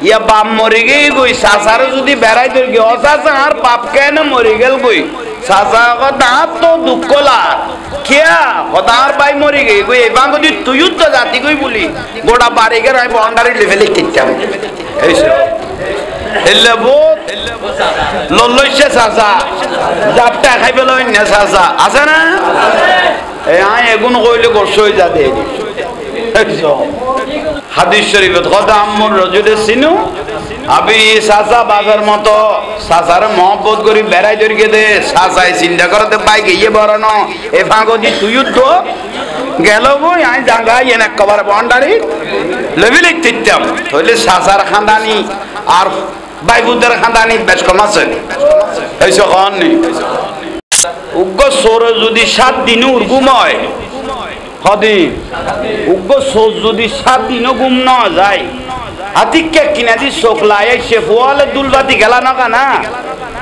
ইয়া বাপ মরে গেই গই সাসারে যদি বেড়াই তোর গিয়ে অসাসা আর বাপ কেন মরে গেল গই সাসা কথা তো দুঃখ লা কিয়া হতার ভাই মরে গেই গই এবার যদি তুইও তো জাতি গই বলি গোটা বাড়ি গেলে আমি বন্ডারি লেভেলে কিনতাম এইসব এলে বহুত লল্লইছে সাসা জাপটা খাই পেল না সাসা আছে না এই আয় এগুন কইলে গোস হয়ে যাবে হাদিস শরীফত কথা আম্মুর রজুলে সিনু আবি সাসা বাজার মতো সাসার মহব্বত করি বেড়াই দরিকে দে সাসাই চিন্তা করতে পাই গিয়ে বরানো এ ফাঁকো দি তুইও তো গেল বই আই জাঙ্গা এনে কবার বন্ডারি লেভেলে তিতাম তাহলে সাসার খানদানি আর বাইবুদের খানদানি বেশ কম আছে এইসব কন নি উগ্র সোর যদি 7 দিন উর্গুম হয় হদি উগ্র সোর যদি 7 দিনও গুম না যায় হাতিকে কিনা দি চোখলাই সে ফুয়ালে দুলবাতি গেলা না কানা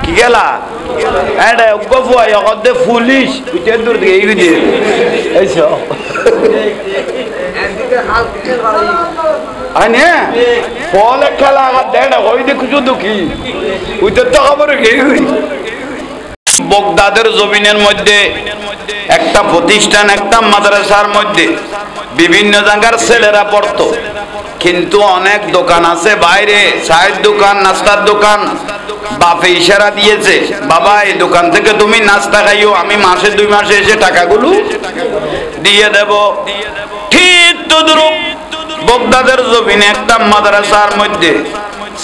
কি গেলা এটা উগ্র ফুয়াই অকদে পুলিশ উঠে দূর দিকে এই দিয়ে এইসব আনে ফলে খেলা দেড় হই দেখছো দুঃখী উঠে তো খবর গেই বগদাদের জমিনের মধ্যে একটা প্রতিষ্ঠান একটা মাদ্রাসার মধ্যে বিভিন্ন জায়গার ছেলেরা পড়তো কিন্তু অনেক দোকান আছে বাইরে চায়ের দোকান নাস্তার দোকান বাপে ইশারা দিয়েছে বাবা এই দোকান থেকে তুমি নাস্তা খাইও আমি মাসে 2 মাসে এসে টাকাগুলো দিয়ে দেব ঠিক তদ্রুপ বগদাদের জমিনে একটা মাদ্রাসার মধ্যে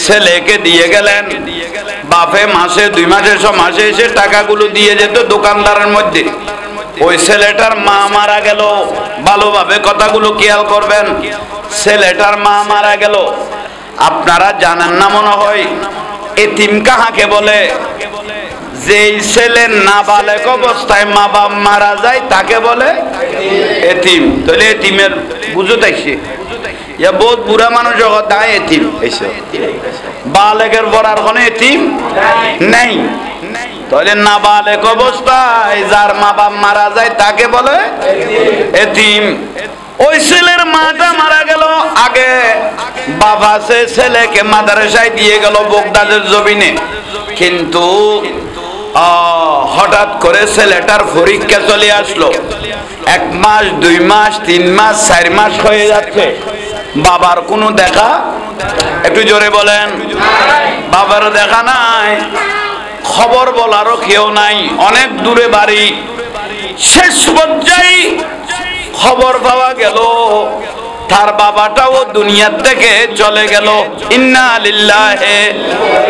ছেলেকে দিয়ে গেলেন বাপে মাসে 2 মাসে মাসে এসে টাকাগুলো দিয়ে যেত দোকানদারের মধ্যে ওই ছেলেটার মা মারা গেল ভালোভাবে কথাগুলো খেয়াল করবেন ছেলেটার মা মারা গেল আপনারা জানেন না মনে হয় এতিম কাহাকে বলে যেই ছেলে নাবালেগ অবস্থায় মা বাপ মারা যায় তাকে বলে এতিম তাহলে এতিমের বুঝো তাইছে ইয়া বহুত বুড়া মানুষ জগৎ দায় এতিম এইসব বালেগের পর আর কোনো এতিম নাই তাহলে নাবালেগ অবস্থায় যার মা বাপ মারা যায় তাকে বলে এতিম ওই ছেলের মাটা মারা গেল আগে বাবা সে ছেলেকে মাদ্রাসায় দিয়ে গেল বগদাদের জমিনে কিন্তু হঠাৎ করে ছেলেটার পরীক্ষা চলে আসলো 1 মাস 2 মাস 3 মাস 4 মাস হয়ে যাচ্ছে বাবার কোনো দেখা একটু জোরে বলেন বাবার দেখা নাই খবর বলারও কেউ নাই অনেক দূরে বাড়ি শেষ পর্যায়ে খবর পাওয়া গেল তার বাবাটাও দুনিয়া থেকে চলে গেল ইন্না লিল্লাহি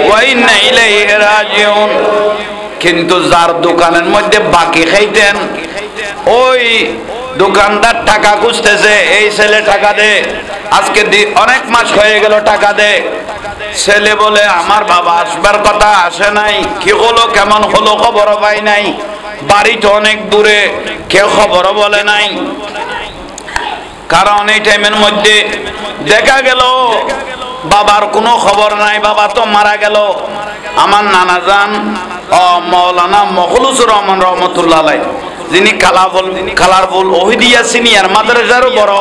ওয়া ইন্না ইলাইহি রাজিউন কিন্তু যার দোকানের মধ্যে বাকি খাইতেন ওই দোকানদার টাকা খুঁজতেছে এই ছেলে টাকা দে আজকে অনেক মাস হয়ে গেল টাকা দে ছেলে বলে আমার বাবা আসবার কথা আসে নাই কি হলো কেমন হলো খবর পাই নাই বাড়ি তো অনেক দূরে কেউ খবর বলে নাই কারণ এই টাইমের মধ্যে দেখা গেল বাবার কোনো খবর নাই বাবা তো মারা গেল আমার নানা জান মাওলানা মখলুসুর রহমান রহমতুল্লাহ আলাইহি যিনি কালারফুল ওহিদিয়া সিনিয়র মাদ্রাসারও বড়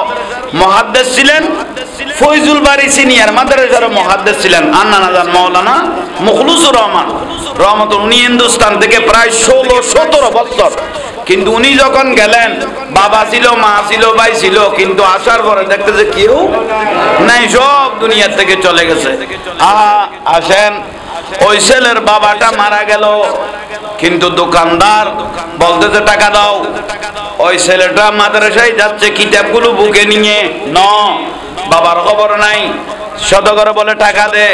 মুহাদ্দিস ছিলেন ফয়জুল বারী সিনিয়র মাদ্রাসারও মুহাদ্দিস ছিলেন আর নানা জান মাওলানা মখলুসুর রহমান রহমতুল্লাহ উনি হিন্দুস্তান থেকে প্রায় 16-17 বছর কিন্তু উনি যখন গেলেন বাবা ছিল মা ছিল ভাই ছিল কিন্তু আসার পরে দেখতেছে কেউ নাই সব দুনিয়া থেকে চলে গেছে আসেন ওই ছেলের বাবাটা মারা গেল কিন্তু দোকানদার বলতেছে টাকা দাও ওই ছেলেটা মাদ্রাসায় যাচ্ছে কিতাবগুলো বুকে নিয়ে বাবার খবর নাই সদগর বলে টাকা দে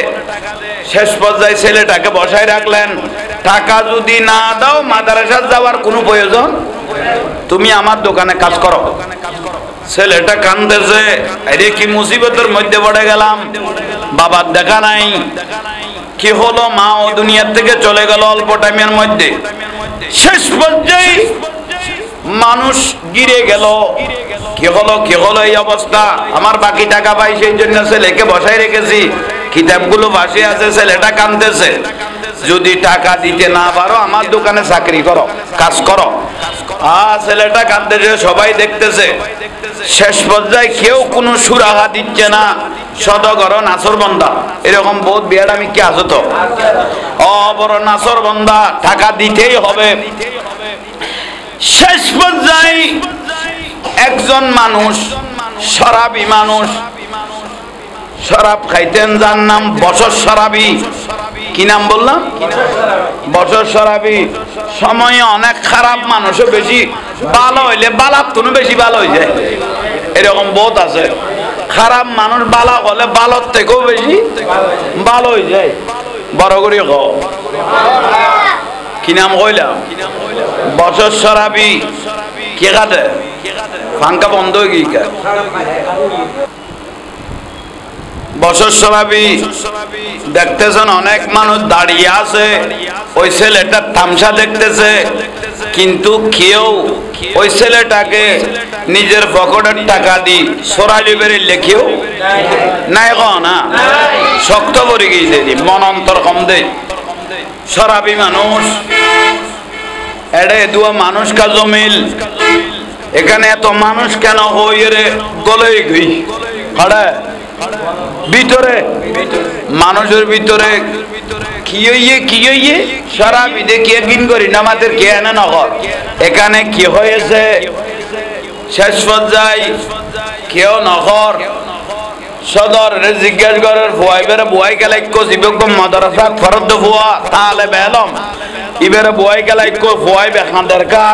শেষ পর্যায়ে ছেলেটাকে বসায় রাখলেন টাকা যদি না দাও মাদ্রাসা যাওয়ার কোনো প্রয়োজন তুমি আমার দোকানে কাজ করো ছেলেটা কাঁদতেছে আরে কি মুসিবতের মধ্যে পড়ে গেলাম বাবার দেখা নাই কি হলো মা ও দুনিয়া থেকে চলে গেল অল্প টাইমের মধ্যে শেষ পর্যায়ে মানুষ গিরে গেল কি হলো এই অবস্থা আমার বাকি টাকা পাই সেই জন্য ছেলেকে বসায় রেখেছি কিতাবগুলো ভাসে আছে ছেলেটা কাঁদতেছে যদি টাকা দিতে না পারো আমার দোকানে চাকরি করো কাজ করো ছেলেটা কাঁদতেছে সবাই দেখতেছে শেষ পর্যায়ে কেউ কোনো সুরাহা দিচ্ছে না সদগর নাসর বন্দা এরকম বহুত বিয়ার আমি কি আছো তো বড় নাসর বন্দা টাকা দিতেই হবে। শেষ পর্যায়ে একজন মানুষ শরাবী মানুষ শরাব খাইতেন যার নাম বছর শরাবী। কি নাম বললাম? বছর শরাবী। সময়ে অনেক খারাপ মানুষও বেশি ভালো হইলে বালার তুনো বেশি ভালো হয়ে যায়, এরকম বহুত আছে। খারাপ মানুষ বালা হলে বালর থেকেও বেশি ভালো হয়ে যায়। বড় করে কি নাম কইলাম? বছর শরাবী। কে কাটে ফাঙ্কা বন্ধ হয়ে গিয়ে বছর শরাবী। দেখতেছেন অনেক মানুষ দাঁড়িয়ে আছে, ওই ছেলেটা তামসা দেখতেছে, কিন্তু কেউ ওই ছেলেটাকে নিজের পকেটের টাকা দি সরালি বেড়ে লেখেও নাই না শক্ত করে গিয়েছে মন অন্তর কম দে। শরাবী মানুষ এড়ে দুয়া মানুষ কা জমিল। এখানে এত মানুষ কেন হয়ে রে গলে গই ভিতরে মানুষের ভিতরে কি হইয়ে শরাবী দেখি একদিন করি নামাদের কে এনে নগর এখানে কি হয়েছে। শেষ পর্যায়ে কেউ নগর সদর জিজ্ঞেস করার ভুয়াই বেড়ে বুয়াই গেলাই জীবক মাদ্রাসা ফরদ ভুয়া তাহলে বেলম ইবেরে বুয়াই গেলাই ভুয়াই বেখানদের কা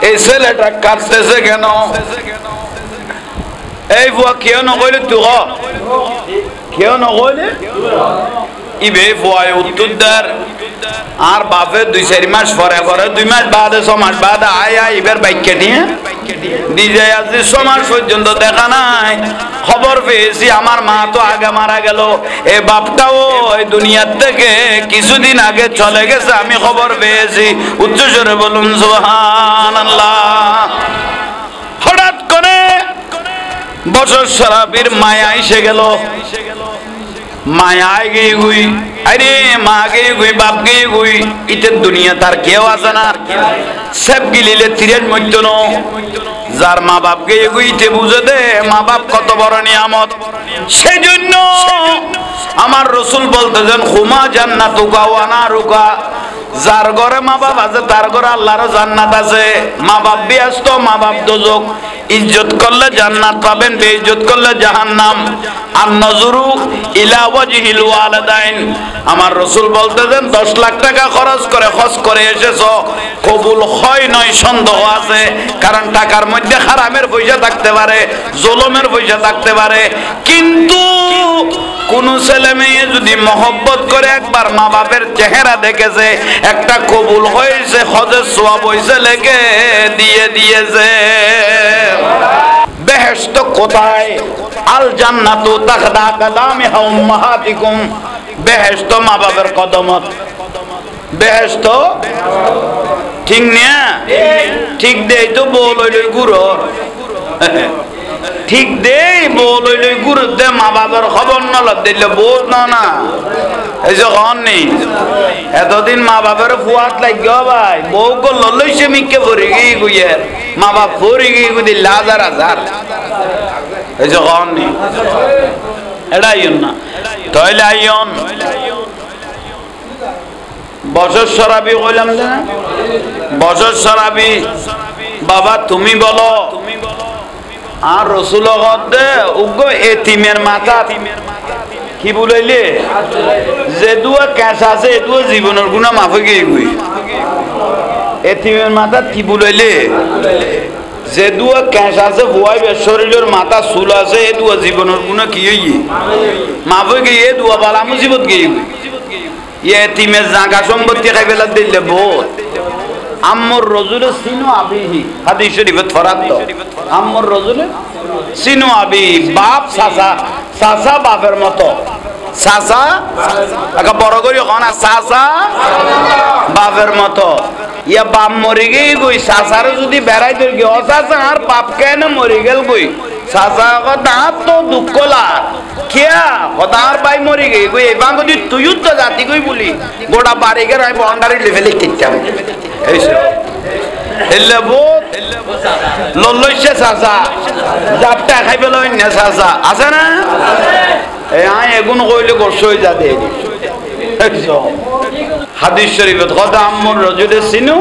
এই ছেলেটা কাটতেছে কেন? এই ভুয়া কেউ নকইলে তু কেউ নকইলে ইবে ভুয়াই উত্তর দেয় আর বাপে 2-4 মাস পরে পরে 2 মাস বাদে 6 মাস বাদে আয় ইবের বাইক নিয়ে দিয়ে আজ 6 মাস পর্যন্ত দেখা নাই। খবর পেয়েছি আমার মা তো আগে মারা গেল, এ বাপটাও ওই দুনিয়ার থেকে কিছুদিন আগে চলে গেছে, আমি খবর পেয়েছি। উচ্চস্বরে বলুন সুবহানাল্লাহ। হঠাৎ করে বছর শরাবীর মায়া এসে গেল। মায়া গিয়ে গুই আরে মা গিয়ে গুই বাপ গিয়ে গুই ইতের দুনিয়া তার কেউ আছে না। সব গিলিলে তিরের মধ্য ন যার মা বাপ গিয়ে গুইতে বুঝে দে মা বাপ কত বড় নিয়ামত। সেই জন্য আমার রসুল বলতেছেন হুমা জান্নাতুকা ওয়া নারুকা। যার ঘরে মা বাপ আছে তার ঘরে আল্লাহর জান্নাত আছে। মা বাপ ব্যস্ত, মা বাপ দোজক। ইজ্জত করলে জান্নাত পাবেন, বেইজ্জত করলে জাহান্নাম। আর নজরু ইলা ওয়াজহিল ওয়ালিদাইন। আমার রাসূল বলতেছেন 10 লাখ টাকা খরচ করে হজ করে এসেছো, কবুল হয় নয় সন্দেহ আছে। কারণ টাকার মধ্যে হারামের পয়সা থাকতে পারে, জুলুমের পয়সা থাকতে পারে। কিন্তু কোন ছেলে মেয়ে যদি মহব্বত করে একবার মা বাপের চেহারা দেখেছে, একটা কবুল হয়েছে, হজের সওয়াব হয়েছে, লেগে দিয়ে দিয়েছে। বেহেশত কোথায়? আল জান্নাতু তাখদা কাদামিহা উম্মাহাতিকুম। বেহেশত মা বাবার কদমত। বেহেশত ঠিক না? ঠিক দেই তো বল হইল গুরু, ঠিক দেই বল হইল গুরু দে মা বাবার খবর নল দিলে বোধ না এই যে নেই। এতদিন মা বাবার ফুয়াত লাগিও ভাই বউ করল লইছে মিকে ভরে গিয়ে গুইয়ে মা বাপ ভরে গিয়ে গুই দিল হাজার হাজার এই যে নেই। এটাই না তাইলে আইন বছর শরাবী কইলাম না? বছর শরাবী বাবা তুমি বলো। আর রসুল উগ্র এতিমের মাথা কি বলাইলে যে দুয়া ক্যাশ আছে এদুয়া জীবনের গুণা মাফে গিয়ে গুই। এতিমের মাথা কি বলাইলে যে দুয়া ক্যাশ আছে ভুয়াই শরীরের মাথা চুল আছে এ দুয়া জীবনের গুণা কি হইয়ে মাফে গিয়ে এ দুয়া বালা মুসিবত গিয়ে গুই। এতিমের জাগা সম্পত্তি খাই বেলা দিলে বহুত। আম্মুর রজুলে সিনু আবিহি হাদিস শরীফে ফরাত। আম্মুর রজুলে সিনু আবি বাপ চাচা, চাচা বাপের মতো। চাচা একটা বড় করি না, চাচা বাপের মতো। ইয়া বাপ মরি গেই গই চাচারে যদি বেড়াই তোর গিয়ে চাচা আর বাপ কেন মরি গেল গই চাচা দাঁত তো দুঃখ লাগ কিয়া হতার ভাই মরি গই গই এবার যদি তুইও তো জাতি গই বলি গোটা বাড়ি গেলে আমি বন্ডারি লেভেলে কিনতাম। এলে বহুত লল্লইছে চাচা জাপটা খাই পেলাই না চাচা আছে না এই আই এগুন কইলে গোসই যা দে হাদিস শরীফত কথা আম্মুর রজুলে সিনু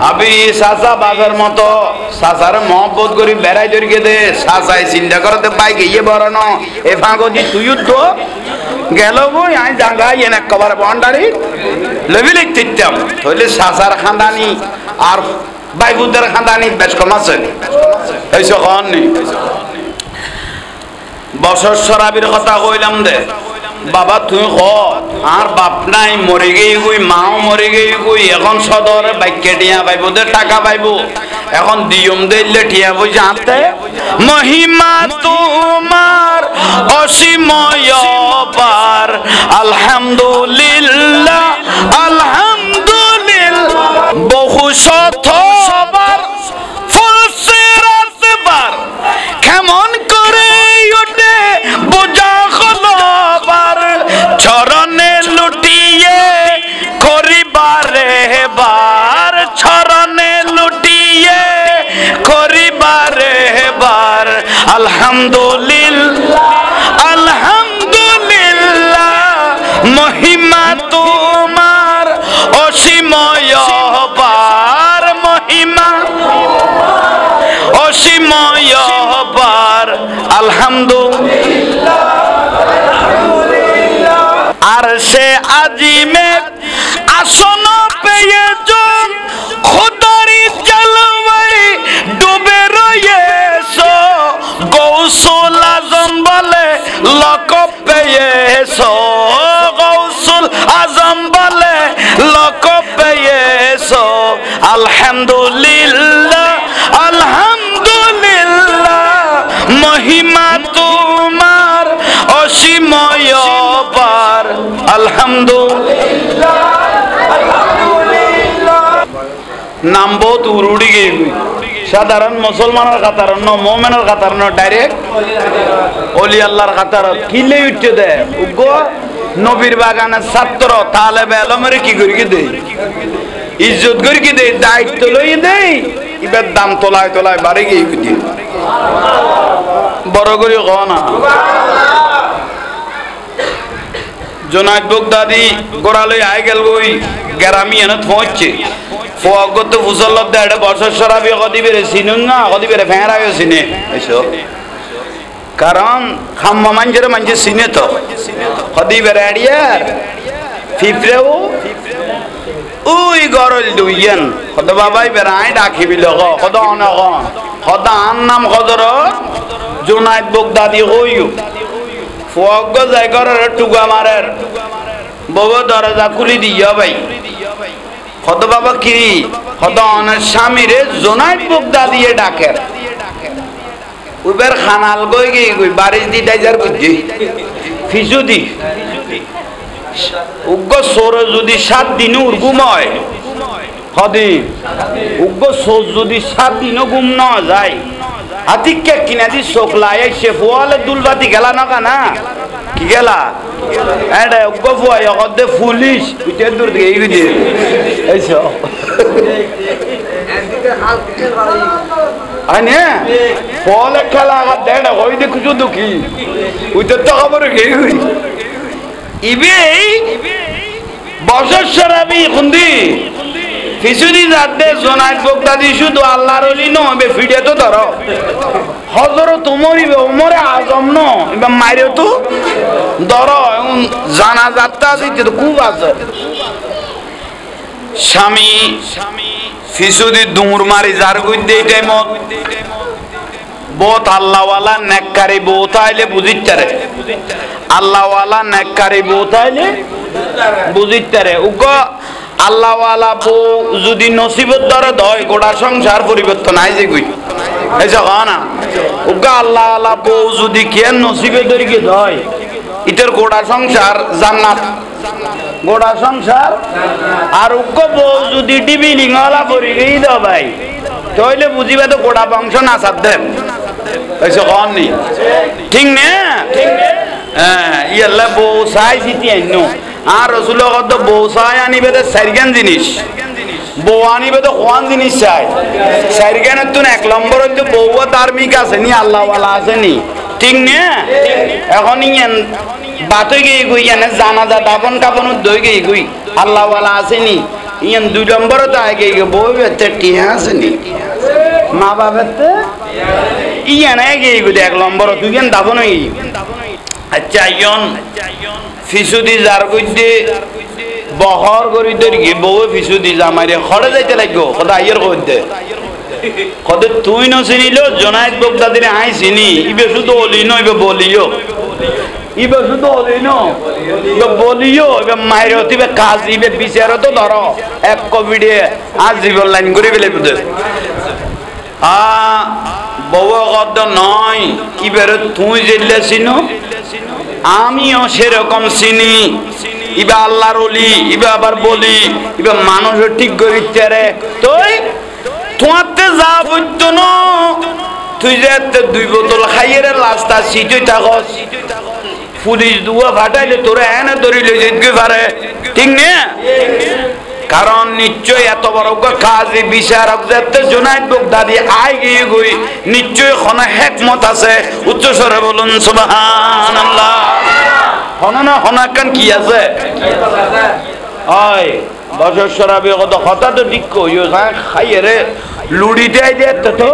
আবি চাচা বাজার মতো চাচার মহব্বত করি বেড়াই ধরিকে দে চাচাই চিন্তা করতে পাই গিয়ে বরানো এ ফাঁকো দি তুইও তো গেল বই আই জাঙ্গাই এনে কবার বন্ডারি লেভি লিখতাম তাহলে চাচার খানদানি আর বাইবুদের খানদানি বেশ কম আছে এই সখন নেই বছর সরাবির কথা কইলাম দে বাবা তুই ক আর বাপ নাই মরে গেই গুই মাও মরে গেই গুই এখন সদর বাইকে টিয়া পাইবদের টাকা পাইব এখন দিয়ম দিলে টিয়া বই জানতে মহিমা তোমার অসীময় পার আলহামদুলিল্লাহ আলহামদুলিল্লাহ বহু শতবার ফুলসিরাতবার কেমন করে ওঠে বোঝা খলবার চরণে লুটিয়ে করিবারে বার চরণে লুটিয়ে করিবারে বার আলহামদুলিল্লাহ আলহামদুলিল্লাহ মহিমা তোমার অসীময় পার মহিমা অসীময় পার আলহামদুলিল্লাহ আর সে আজিমের আসন পেয়েজন খোদারি জলওয়াই ডুবে রয়েছো গৌসুল আজম বলে লকব পেয়েছো গৌসুল আজম বলে লকব পেয়েছো আলহামদুলিল্লাহ আলহামদুলিল্লাহ মহিমা তোমার অসীময় পার আলহামদুলিল্লাহ নাম বহুত উড়ি গিয়ে সাধারণ মুসলমানের কাতার মোমেনের কাতার ডাইরেক্ট অলি আল্লাহর কাতার কিলে উঠতে দেয় উগ্র নবীর বাগানের ছাত্র তালেবে আলমের কি করি কি দেয় ইজ্জত করি কি দেয় দায়িত্ব লই দেয় এবার দাম তোলায় তোলায় বাড়ি গিয়ে দিয়ে বড় করে ক না জোনায়েদ বগদাদি গোড়ালই আয় গেল গই গ্রামি এনে পৌঁছছে ফগত ফুসলত দেড় বছর সরাবি কদিবেরে চিনুন না কদিবেরে ফেঁড়াবে চিনে এসো কারণ খাম্মা মাঞ্জে চিনে তো কদিবেরে এড়িয়ার ফিফরেও উই গরল দুইয়েন কত বাবাই বেড়াই ডাকিবি লোক কত অনক কত আন নাম কদর জোনায়েদ বগদাদি হইও ফগ যাই ঘরের টুকা মারের বউ দরজা খুলি দিয়া ভাই কত বাবা কি কত অনেক স্বামীরে জোনায়েদ বগদাদি ডাকের উবের খানাল গই গই বারিশ দি দাইজার বুঝি ফিসুদি উগ্র সোর যদি 7 দিন উর্গুম হয় হদি উগ্র সোর যদি 7 দিনও গুম না যায় হাতিকে কিনা দি চোখলায় সে ফুয়ালে দুলবাতি গেলা না কানা কি গেলা এটা উগ্র ফুয়াই অকদে পুলিশ উঠে দূর দিকে এই দিয়ে এইসো আনে ফুয়ালে খেলা আগত দেয় না ওই দেখু শুধু কি উঠে তো খবর গেই ইবে বছর সরাবি খুন্দি ফিসুদি যাতে জোনায়েদ বগদাদি শুধু আল্লাহর ওলি নবে ফিডে তো ধরো হযরত উমরিবে উমরে আজম ন এবা মাইরে তো ধরো জানাজাতটা দিতে তো খুব আছে স্বামী ফিসুদি দূর মারি যার কই দেই টাইমত বহুত আল্লাহওয়ালা নেককারী বউ তাইলে বুঝিতারে আল্লাহওয়ালা নেককারী বউ তাইলে বুঝিতারে উগো আল্লাহওয়ালা বউ যদি নসিবত ধরে দয় গোটা সংসার পরিবর্তন আই যে কই এইসব না উগো আল্লাহওয়ালা বউ যদি কেন নসিবে ধরে কি দয় ইটার গোটা সংসার জান্নাত গোটা সংসার আর উগো বউ যদি ডিবি লিঙ্গলা পরি গই দাও ভাই তাইলে বুঝিবে তো গোটা বংশ না সাধ্য ऐसे कौन नहीं ठीक ने ये अल्लाह बोसाई जीती है नो हाँ रसूलों का तो बोसाई आनी बेटे सरगन जिनिश বউ আনিবে তো কোন জিনিস চাই সাইরগানের তুন এক নম্বর হচ্ছে বউ ধার্মিক আছে নি আল্লাহওয়ালা আছে নি ঠিক না এখন ইয়ান বাতে গিয়ে গুই ইয়ানে জানাজা দাফন কাফন দই গিয়ে গুই আল্লাহওয়ালা আছে নি ইয়ান দুই নম্বর তো আগে বউ বেতে টিয়া আছে নি মা বাবাতে ইয়ান আগে গুই এক নম্বর তুই ইয়ান দাফন হই আচ্ছা ইয়ন ফিসুদি যার কইতে বহর করি দর্গি বউ ফিসুদি জামাইরে খড়ে যাইতে লাগবো কথা আইয়ের কইতে কত তুই ন চিনিল জনায়েত বগদাদিরে আই চিনি ইবে শুধু অলি ন ইবে বলিও ইবে শুধু অলি ন ইবে বলিও ইবে মাইরে হতিবে কাজ ইবে বিচারও তো ধরো এক কবিডে আজ জীবন লাইন করে ফেলে বুঝে বউ কত নয় ইবের তুই জেলে চিনো আমিও সেরকম চিনি ইবা আল্লাহর ওলি ইবা আবার বলি ইবা মানুষও ঠিক করিতে রে তুই তোমাতে যা বুঝতো না তুই যে দুই বোতল খাইয়ে রে লাস্তা সিটই থাকস পুলিশ দুয়া ফাটাইলে তোরা এনে ধরিলে যেতে পারে ঠিক না কারণ নিশ্চয় এত বড় কাজী বিচারক যাতে জুনায়েদ বগদাদি আই গিয়ে গই নিশ্চয় কোনো হিকমত আছে উচ্চ স্বরে বলুন সুবহানাল্লাহ হনা হনা কান কি আছে ওই বছর শরাবি কথা তো ঠিক কইও খাইয়ে রে লুড়ি দেয় দে তো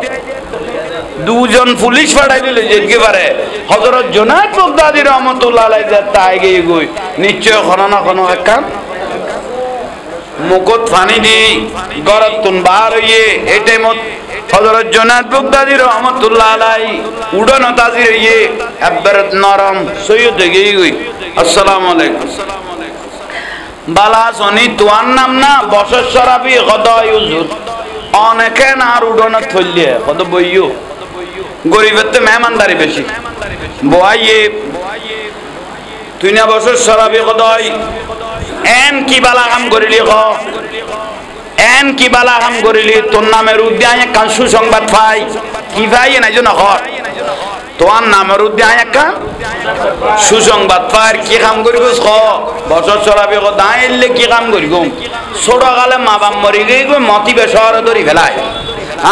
দুজন পুলিশ ফাটাই দিলে যেতে পারে হযরত জুনায়েদ বগদাদি রহমাতুল্লাহ আলাইহি যাতে আই গিয়ে গই নিশ্চয় কোনো না কোনো কাম মুকুট ফানি দি গরতুন বার হইয়ে এই টাইমত হযরত জুনায়েদ বগদাদি রহমাতুল্লাহ আলাইহি উড়ন তাজির হইয়ে একবার নরম সৈয়দ গই গই আসসালামু আলাইকুম বালা সনি তোয়ার নাম না বছর শরাবি গদাই হুজুর অনেকে না আর উড়ন থইলে কত বইও গরিবের তো মেহমানদারি বেশি বইয়ে তুই না বছর শরাবি গদাই এন কি বালা কাম করিলি ক এন কি বালা কাম করিলি তোর নামের উদ্যান কান সুসংবাদ পাই কি ভাই না জন হর তোর নামের উদ্যান কান সুসংবাদ পাই কি কাম করিবস ক বছর চলাবে ক দাইলে কি কাম করিব ছোট কালে মা বাপ মরি গই মতিবে শহর ধরি ফেলাই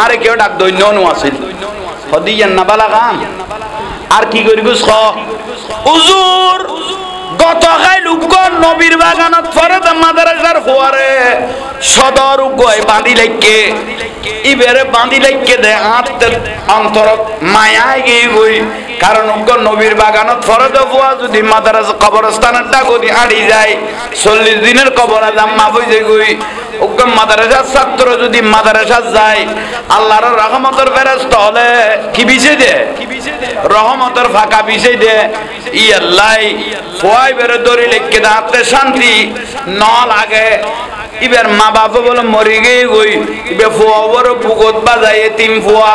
আরে কেউ ডাক দৈন্য নু আছিল হদিয়ান না বালা কাম আর কি করিবস ক হুজুর গতকাল উগন নবীর বাগানত ফরদ মাদ্রাসার ফোয়ারে সদর উগয় বাঁধি লাইকে ইবেরে বাঁধি লাইকে দে আত অন্তর মায়ায় গই গই কারণ উগন নবীর বাগানত ফরদ ফোয়া যদি মাদ্রাসা কবরস্থানের ডাগদি আড়ি যায় 40 দিনের কবর আজাম মাফ হই যায় গই উগন মাদ্রাসার ছাত্র যদি মাদ্রাসা যায় আল্লাহর রহমতের ফেরেশতা হলে কি বিছে দে রহমতের ফাঁকা বিছে দে ই আল্লাহ ফোয়াই বেরে দড়ি লেখকে দাঁতে শান্তি ন লাগে ইবের মা বাবা বলে মরি গিয়ে গই ইবে ফুয়া বড় পুকুত বাজাই তিন ফুয়া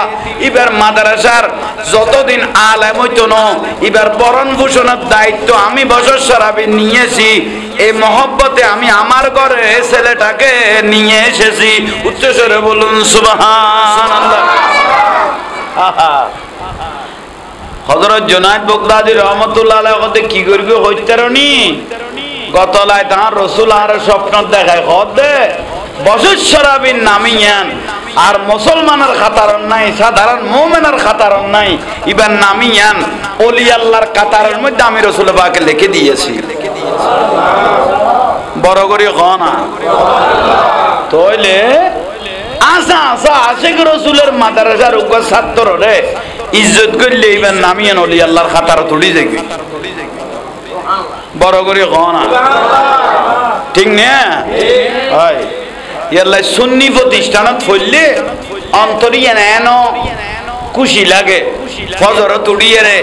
ইবের মাদ্রাসার যতদিন আলেম হইতো না ইবের বরণ ভূষণের দায়িত্ব আমি বছর শরাবি নিয়েছি এই মহব্বতে আমি আমার ঘরে ছেলেটাকে নিয়ে এসেছি উচ্চস্বরে বলুন সুবহানাল্লাহ হযরত জুনায়েদ বগদাদি রহমাতুল্লাহ আলাইহি কি করিবে হইতারনি গতলায় তার রাসূল আর স্বপ্ন দেখায় কদে বছর শরাবিন নামিয়ান আর মুসলমানের খাতারন নাই সাধারণ মুমিনের খাতারন নাই ইবান নামিয়ান ওলি আল্লাহর কাতারের মধ্যে আমি রাসূল পাকে লিখে দিয়েছি বড় করে কনা তাইলে আসা আসা আশিক রাসূলের মাদ্রাসার উগ্র ছাত্র রে ইজ্জত করলে ইবান নামিয়ান ওলি আল্লাহর খাতার তুলি যাবে বড় করে কনা ঠিক না হয় ইয়াল্লাই সুন্নি প্রতিষ্ঠানত ফললে অন্তরিয়া এনো খুশি লাগে ফজর তুড়িয়ে রে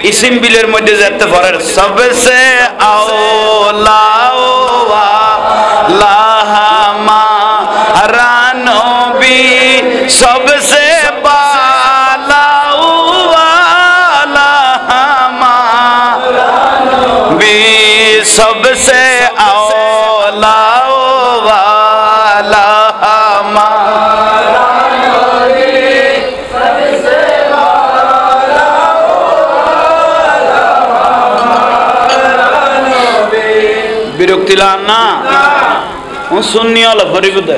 ইসিম বিলের মধ্যে যেতে পারে সবসে আওলা লাহামা রানবি সবসে বালা লাহামা বি সবসে আওলা বিরক্তি লান না সুন্নি হলো ফরিবুদে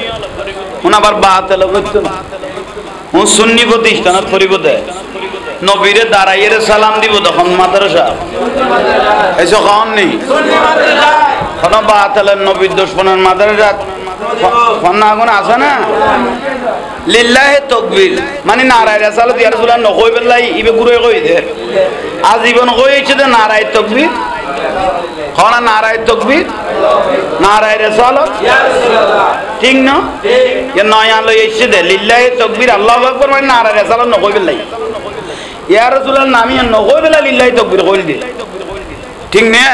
উনি আবার বাতিল করতো না উনি সুন্নি প্রতিষ্ঠানত করিব দেয় নবীরে দাঁড়াইয়ে সালাম দিব তখন মাদ্রাসা এসে খাওয়ান নেই কোনো বাতিলের নবীর দুশমনের মাদ্রাসা ফন্না আগুন আছে না লিল্লাহে তাকবীর মানে নারায়ে রিসালাত ইয়া রাসূলুল্লাহ নকই বেলাই ইবে গুরে কই দে আজীবন কইছে যে নারায়ে তাকবীর কোন নারায়ে তাকবীর নারায়ে রিসালাত ইয়া রাসূলুল্লাহ ঠিক না ঠিক নয়া লই এসে দে লিল্লাহে তাকবীর আল্লাহু আকবার মানে নারায়ে রিসালাত নকই বেলাই ইয়া রাসূলুল্লাহ নামি নকই বেলাই লিল্লাহে তাকবীর কইল দি ঠিক না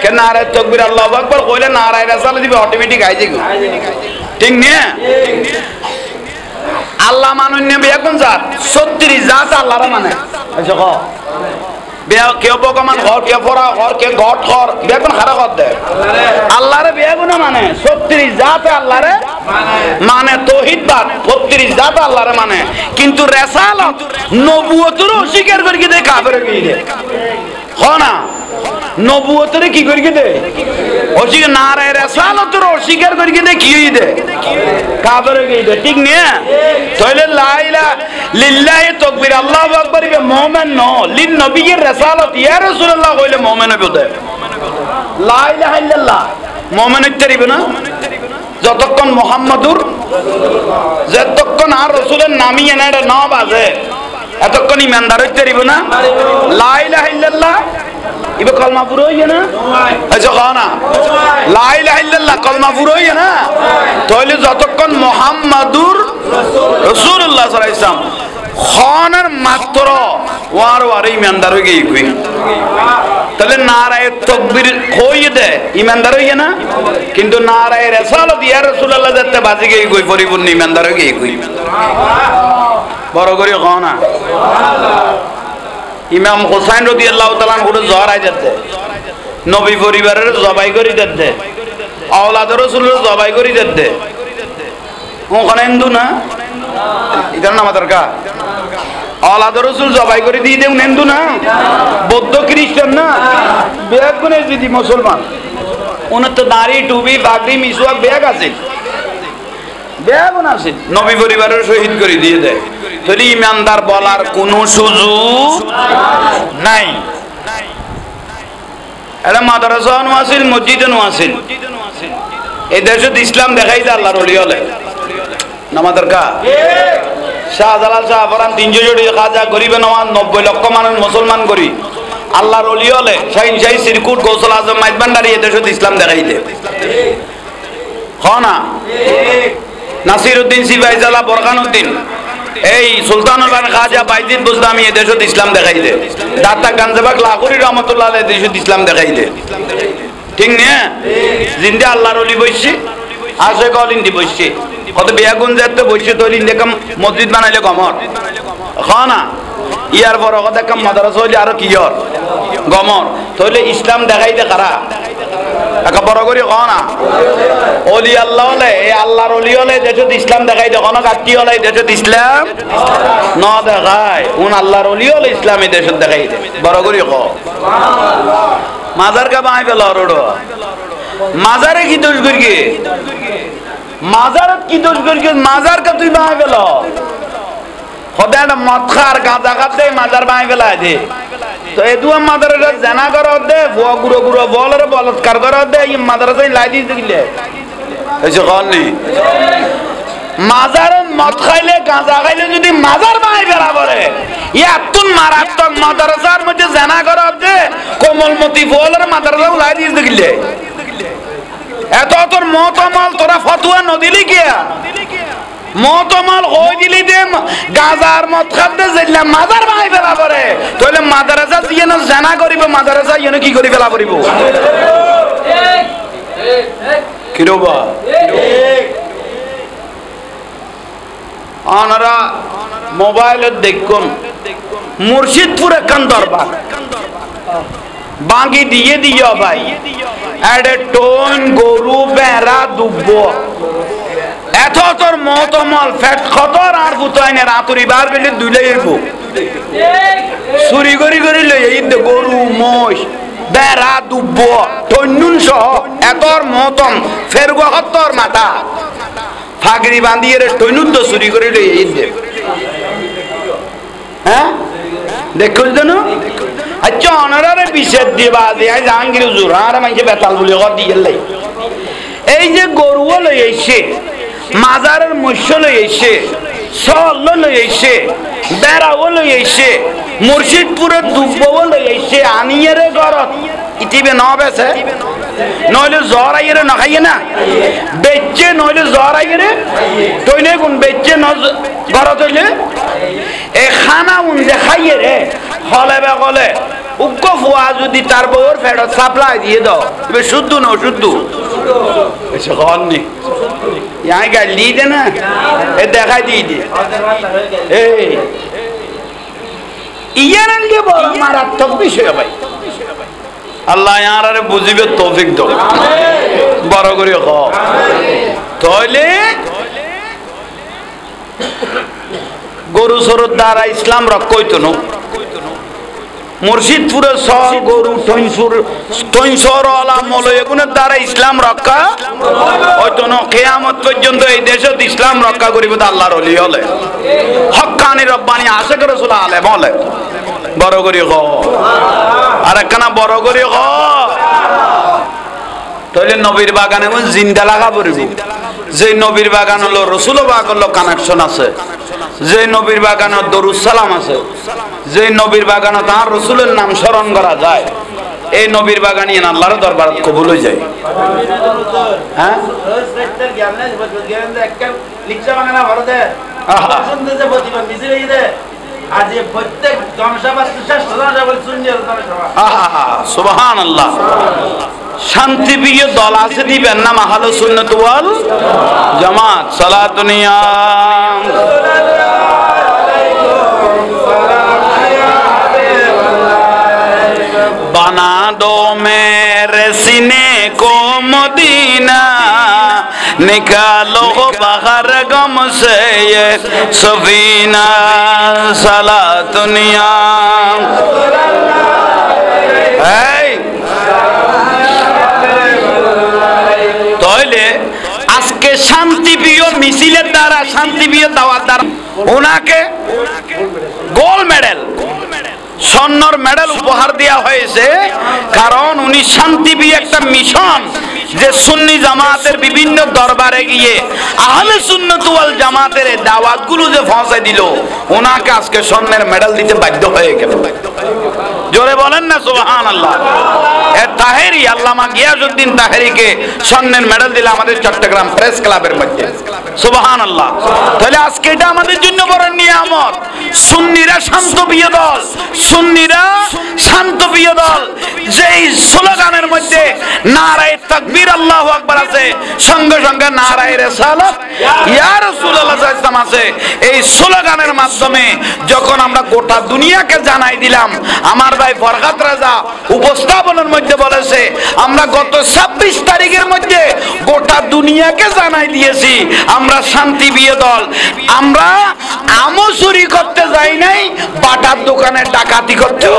কে নারায়ে তাকবীর আল্লাহু আকবার কইলে নারায়ে রিসালাত দিবে অটোমেটিক আই যাবে ঠিক না আল্লাহ মানুন নেবে এখন জাত 36 জাত আল্লাহর মানে আচ্ছা ক বিয়া কেউ বকমান ঘর কে পড়া ঘর কে ঘট ঘর বেগুন খারা কর দে আল্লাহরে বেগুন মানে 36 জাত আল্লাহরে মানে তাওহীদ বাদ 36 জাত আল্লাহরে মানে কিন্তু রিসালাত নবুয়তের অস্বীকার করে কি দে কাফের কি দে হনা নবুয়তের কি করে কি দে অস্বীকার নারায়ে রিসালাতের অস্বীকার করে কি দে কি দে কাফের কি দে ঠিক না তাহলে লা ইলাহা লিল্লাহি তাকবীর আল্লাহু আকবার বে মুমিন ন লিন নবিয়্যির রিসালাত ইয়া রাসূলুল্লাহ কইলে মুমিন হবে দে লা ইলাহা ইল্লাল্লাহ মুমিন হইতে না যতক্ষণ মুহাম্মাদুর যতক্ষণ আর রাসূলের নামই না এটা না বাজে এতক্ষণ ইমানদার হইতে না লা ইলাহা ইল্লাল্লাহ ইবে কলমা পুরো হইছে না আচ্ছা খানা লা ইলাহা ইল্লাল্লাহ কলমা পুরো হইছে না তাহলে যতক্ষণ মুহাম্মাদুর রাসূলুল্লাহ সাল্লাল্লাহু আলাইহি ওয়াসাল্লাম খানের মাত্র ওয়ার ইমানদার হয়ে গই তাহলে নারায়ে তাকবীর কইয়ে দে ইমানদার হইছে না কিন্তু নারায়ে রিসালাত ইয়া রাসূলুল্লাহ যাতে বাজি গই কই পরিপূর্ণ ইমানদার হয়ে গই বড় করে খানা সুবহানাল্লাহ ইমাম হুসাইন রাদিয়াল্লাহু তাআলা আনহু জহর আইতে নবী পরিবারের জবাই করি দিতে আওলাদ রাসূলের জবাই করি দিতে ওখানে হিন্দু না ইদার নাম দরকার আওলাদ রাসূল জবাই করে দিয়ে দেন হিন্দু না বৌদ্ধ খ্রিস্টান না বেগ গুনে যদি মুসলমান ওনার তো দাড়ি টুপি পাগড়ি মিসওয়াক বেগ আছে বেগুন আছে নবী পরিবারের শহীদ করে দিয়ে দেয় তাহলে ইমানদার বলার কোনো সুযোগ নাই এটা মাদ্রাসা আছিল মসজিদে আছিল এই দেশে ইসলাম দেখাই যায় আল্লাহর ওলি হলে নামাজের কা শাহজালাল শাহফরান 300 জোড়ি খাজা গরিবে নওয়াজ 90 লক্ষ মানুষ মুসলমান করি আল্লাহর ওলি হলে শাহিন শাহী সিরকুট গৌসুল আজম মাইজবান্ডারি এই দেশে ইসলাম দেখাই দে হনা নাসিরউদ্দিন সিপাহীজালা বরখানুদ্দিন এই সুলতানুল বান খাজা বাইজিদ বুজদামি এই দেশত ইসলাম দেখাই দে দাতা গানজাবাক লাহুরি রহমাতুল্লাহ আলাইহি দেশত ইসলাম দেখাই দে ঠিক না জিন্দা আল্লাহর ওলি বইছি আশে কলিন দি বইছি কত বিয়াগুন যেতে বইছি তৈরি দেখম মসজিদ বানাইলে গমর খানা ইয়ার বড় কথা কাম মাদ্রাসা হইলে আর কি হর গমর তাহলে ইসলাম দেখাই দে কারা একা বড় করে খানা ওলি আল্লাহ হলে এই আল্লাহর ওলি হলে দেশত ইসলাম দেখাই দে কোনো কাটি হলে দেশত ইসলাম না দেখায় উন আল্লাহর ওলি হলে ইসলামী দেশত দেখাই দে বড় করে ক মাজার কা বাই পেল রোড মাজারে কি দোষ করি মাজারত কি দোষ করি মাজার কা তুই বাই পেল খোদায় মদ খার গাঁজা খাতে মাজার বাই পেলাই দে তো এই দুয়া মাদ্রাসা জানা কর দে বুয়া গুরো গুরো বলর বলৎকার কর দে এই মাদ্রাসায় লাই দি দিলে এসে কোন নেই মাজার মদ খাইলে গাঁজা খাইলে যদি মাজার বাই বেরা পড়ে ইয়াতুন মারাত্মক মাদ্রাসার মধ্যে জানা কর দে কোমলমতি বলর মাদ্রাসা লাই দি দিলে এত তোর মতমাল তোরা ফতোয়া নদিলি কিয়া মতমাল হই দিলি দে গাজার মত খাতে যাইলা মাজার বাই ফেলা পড়ে তাহলে মাদ্রাসা যেন জানা করিব মাদ্রাসা যেন কি করি ফেলা পড়িব কি রবা আনারা মোবাইলে দেখুন মুর্শিদপুর একখান দরবার বাঙ্গি দিয়ে দিও ভাই এডে টোন গরু বেড়া দুব্ব এত তোর মতমল ফ্যাট খতর আর বুতাইনে রাতুরি বার বেলে দুইলাই এরবো চুরি করি করি লই এই গরু মোষ বেড়া দুব্ব টন্নুন সহ এতর মতম ফেরগো হত্তর মাথা ফাগড়ি বাঁধিয়ে টৈনুদ্দ চুরি করে লই দে হ্যাঁ দেখুন তো না আচ্ছা অনারারে বিশেষ দিয়ে বাদে জাহাঙ্গীর হুজুর আর মানুষে বেতাল বলে দিয়ে লাই এই যে গরুও লই এসে মাজারের মৎস্য লই এসে সল লই এসে বেড়াও লই এসে মুর্শিদপুরের দুব্বও লই এসে আনিয়ে গরত ইতিবে ন বেছে নইলে জ্বর আইয়ে না খাইয়ে না বেচে নইলে জ্বর আইয়ে তৈনে কোন বেচে ন গরত হইলে এ খানা উন যে খাইয়ে রে হলে বে গলে উগ্র ফুয়া যদি তার বউর ফেরত সাপ্লাই দিয়ে দাও এবার শুদ্ধ না অশুদ্ধ এসে কননি यहाँ क्या लीड है ना ये देखा दीजिए ये रंगे बोलो मारात्मक विषय भाई अल्लाह यहाँ रे बुझिबे तौफिक दो बড় করে খাও তাহলে গরু সরর দ্বারা ইসলাম রক্ষা হইতো না মুর্শিদপুরের সব গরু টইনসর আলা মল এগুলোর দ্বারা ইসলাম রক্ষা হয়তো না কিয়ামত পর্যন্ত এই দেশে ইসলাম রক্ষা করিবে তো আল্লাহর ওলি হলে হক্কানি রব্বানি আশিক রাসূল আলেম হলে বড় করে হ আর একখানা বড় করে হ তাহলে নবীর বাগানে জিন্দা লাগা পড়িব যে নবীর বাগান হলো রসুল বাগান কানেকশন আছে যে নবীর বাগানে দরুদ সালাম আছে যে নবীর বাগানে তার রসুলের নাম স্মরণ করা যায় এই নবীর বাগান ইন আল্লাহর দরবার কবুল হয়ে যায় হ্যাঁ সুবহানাল্লাহ শান্তি প্রিয় দল আছে দিবেন না আহলে সুন্নাত ওয়াল জামাত সালাতুনিয়া बना दो मेरे सीने को मदीना निकालो बाहर गम से ये सफीना साला दुनिया তাহলে আজকে শান্তি প্রিয় মিছিলের দ্বারা শান্তি প্রিয় দাওয়াত দ্বারা ওনাকে গোল্ড মেডেল স্বর্ণর মেডেল উপহার দেওয়া হয়েছে কারণ উনি শান্তিপ্রিয় একটা মিশন যে সুন্নি জামাতের বিভিন্ন দরবারে গিয়ে আহলে সুন্নাত ওয়াল জামাতের দাওয়াতগুলো যে পৌঁছে দিল ওনাকে আজকে স্বর্ণের মেডেল দিতে বাধ্য হয়ে গেল জোরে বলেন না সুবহানাল্লাহ এ তাহেরি আল্লামা গিয়াসউদ্দিন তাহেরিকে স্বর্ণের মেডেল দিল আমাদের চট্টগ্রাম প্রেস ক্লাবের মধ্যে সুবহানাল্লাহ তাহলে আজকে এটা আমাদের জন্য বড় নিয়ামত সুন্নিরা শান্তপ্রিয় দল সুন্নিরা শান্তপ্রিয় দল যেই স্লোগানের মধ্যে নারায়ে তাকবীর আল্লাহু আকবার আছে সঙ্গে সঙ্গে নারায়ে রিসালাত ইয়া রাসূলুল্লাহ সাল্লাল্লাহু আলাইহি ওয়াসাল্লাম আছে এই স্লোগানের মাধ্যমে যখন আমরা গোটা দুনিয়াকে জানাই দিলাম আমার ভাই ফরহাদ রাজা উপস্থাপনের মধ্যে বলেছে আমরা গত 26 তারিখের মধ্যে গোটা দুনিয়াকে জানাই দিয়েছি আমরা শান্তিপ্রিয় দল আমরা আমও চুরি করতে যাই নাই বাটার দোকানে ডাকাতি করতেও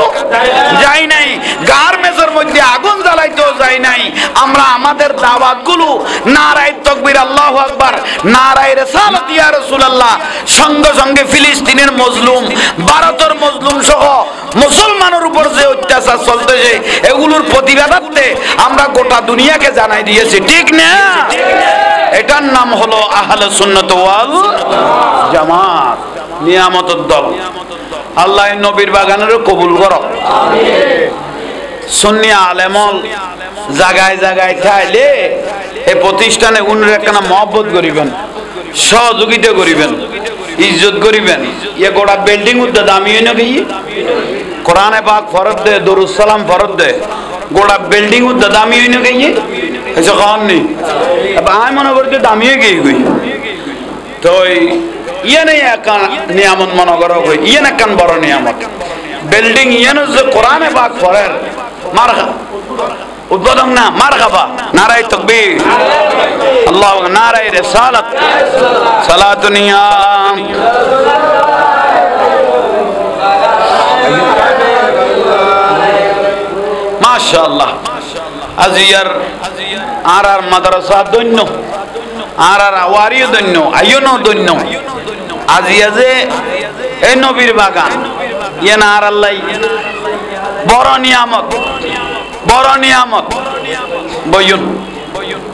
যাই নাই গার্মেন্টসের মধ্যে আগুন জ্বালাইতেও যাই নাই আমরা আমাদের দাওয়াতগুলো নারায়ে তাকবীর আল্লাহু আকবার নারায়ে রিসালাত ইয়া রাসূলুল্লাহ সঙ্গে সঙ্গে ফিলিস্তিনের মজলুম ভারতের মজলুম সহ মুসলমানের উপর যে অত্যাচার চলতেছে এগুলোর প্রতিবাদার্থে আমরা গোটা দুনিয়াকে জানাই দিয়েছি ঠিক না এটার নাম হলো আহলে সুন্নাত ওয়াল জামাত নিয়ামতের দল আল্লাহ নবীর বাগানেরও কবুল করো আমিন সুন্নি আলেমল জায়গায় জায়গায় চাইলে এই প্রতিষ্ঠানে উনার একখানা মহব্বত করিবেন সহযোগিতা করিবেন ইজ্জত করিবেন ইয়ে গোটা বিল্ডিং উদ্দে দামি হই না কি কোরআনে পাক ফরজ দে দরুদ সালাম ফরজ দে গোটা বিল্ডিং উদ্দে দামি হই না কি এসে কন নি আমি মনে করি দামি হয়ে গই তো ইয়ে নেই একান নিয়ামত মনে করো কই ইয়ে না কান বড় নিয়ামত বিল্ডিং ইয়ে যে কোরআনে পাক ফরের মার উদ্বোধন না মারহাবা নারায়ে তাকবীর আল্লাহু নারায়ে রিসালাত সালাতুনিয়া মাশাআল্লাহ আজিয়ার আর মাদ্রাসা দৈন্য আর আর আওয়ারিও দন্য আইয়নো দন্য আজিয়া যে এই নবীর বাগান ইয়ে না আর আল্লাহ বড় নিয়ামত বইয়ুন